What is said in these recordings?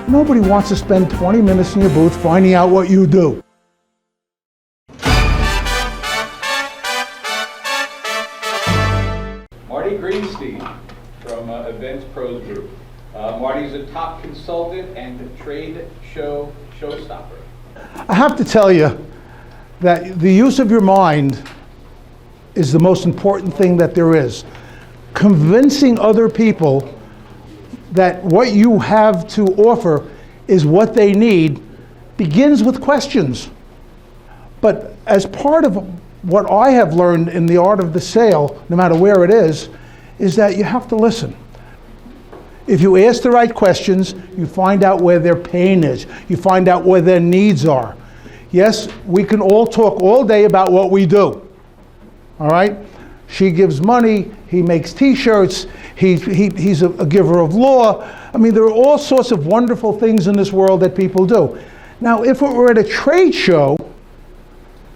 Nobody wants to spend 20 minutes in your booth finding out what you do. Marty Greenstein from Events Pros Group. Marty's a top consultant and trade show showstopper. I have to tell you that the use of your mind is the most important thing that there is. Convincing other people that what you have to offer is what they need begins with questions. But as part of what I have learned in the art of the sale, no matter where it is that you have to listen. If you ask the right questions, you find out where their pain is. You find out where their needs are. Yes, we can all talk all day about what we do. All right? She gives money, he makes t-shirts, he's a giver of law. I mean, there are all sorts of wonderful things in this world that people do. Now, if it were at a trade show,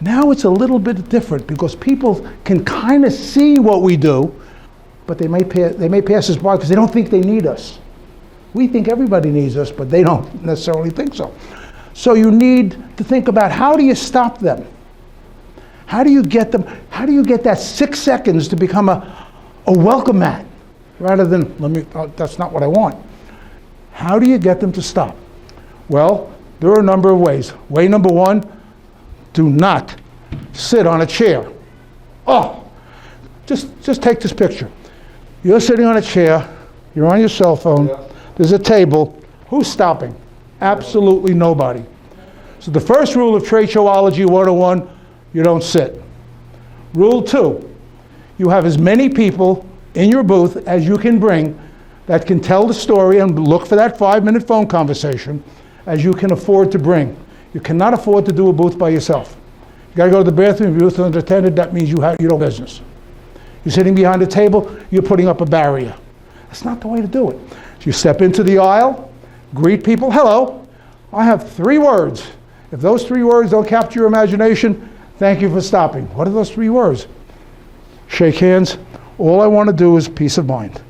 now it's a little bit different because people can kind of see what we do, but they may pass us by because they don't think they need us. We think everybody needs us, but they don't necessarily think so. So you need to think about, how do you stop them? How do you get them? How do you get that 6 seconds to become a welcome mat rather than, that's not what I want. How do you get them to stop? Well, there are a number of ways. Way number one, do not sit on a chair. Oh, just take this picture. You're sitting on a chair, you're on your cell phone, there's a table. Who's stopping? Absolutely nobody. So the first rule of Trade Showology 101, you don't sit. Rule 2, you have as many people in your booth as you can bring that can tell the story and look for that 5-minute phone conversation as you can afford to bring. You cannot afford to do a booth by yourself. You gotta go to the bathroom, if you're booth unattended, that means you don't have business. You're sitting behind a table, you're putting up a barrier. That's not the way to do it. So you step into the aisle, greet people, hello, I have 3 words. If those 3 words don't capture your imagination, thank you for stopping. What are those 3 words? Shake hands. All I want to do is peace of mind.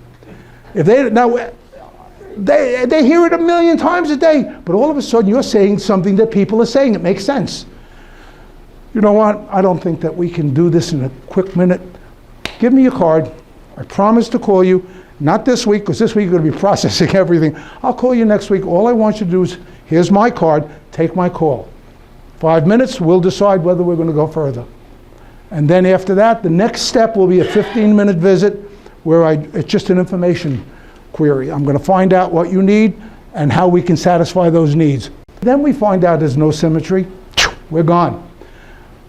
If they hear it 1,000,000 times a day, but all of a sudden you're saying something that people are saying. It makes sense. You know what? I don't think that we can do this in a quick minute. Give me your card. I promise to call you. Not this week, because this week you're going to be processing everything. I'll call you next week. All I want you to do is, here's my card, take my call. 5 minutes, we'll decide whether we're going to go further. And then after that, the next step will be a 15-minute visit where it's just an information query. I'm going to find out what you need and how we can satisfy those needs. Then we find out there's no symmetry, we're gone.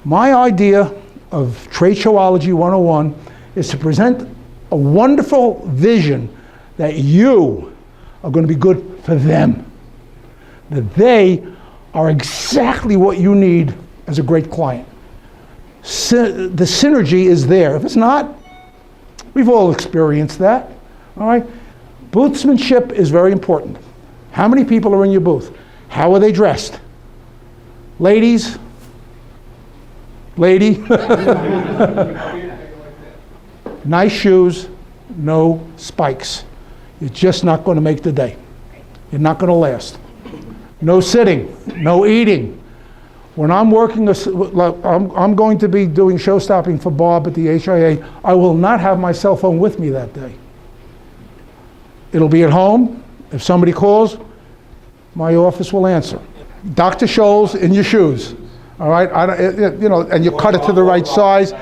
My idea of Trade Showology 101 is to present a wonderful vision that you are going to be good for them. That they are exactly what you need as a great client. The synergy is there. If it's not, we've all experienced that, all right? Boothsmanship is very important. How many people are in your booth? How are they dressed? Ladies? Lady? Nice shoes, no spikes. You're just not going to make the day. You're not going to last. No sitting, no eating. When I'm working, I'm going to be doing show stopping for Bob at the HIA, I will not have my cell phone with me that day. It'll be at home. If somebody calls, my office will answer. Dr. Scholl's in your shoes, all right? And you cut it to the right size.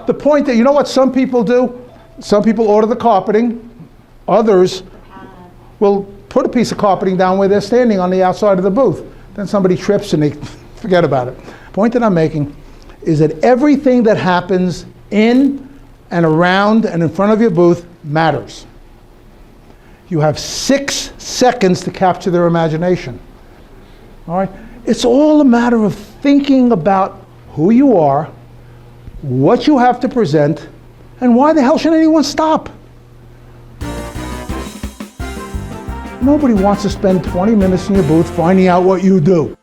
The point that, you know what some people do? Some people order the carpeting. Others will put a piece of carpeting down where they're standing on the outside of the booth. Then somebody trips and they forget about it. The point that I'm making is that everything that happens in and around and in front of your booth matters. You have 6 seconds to capture their imagination. All right? It's all a matter of thinking about who you are, what you have to present, and why the hell should anyone stop? Nobody wants to spend 20 minutes in your booth finding out what you do.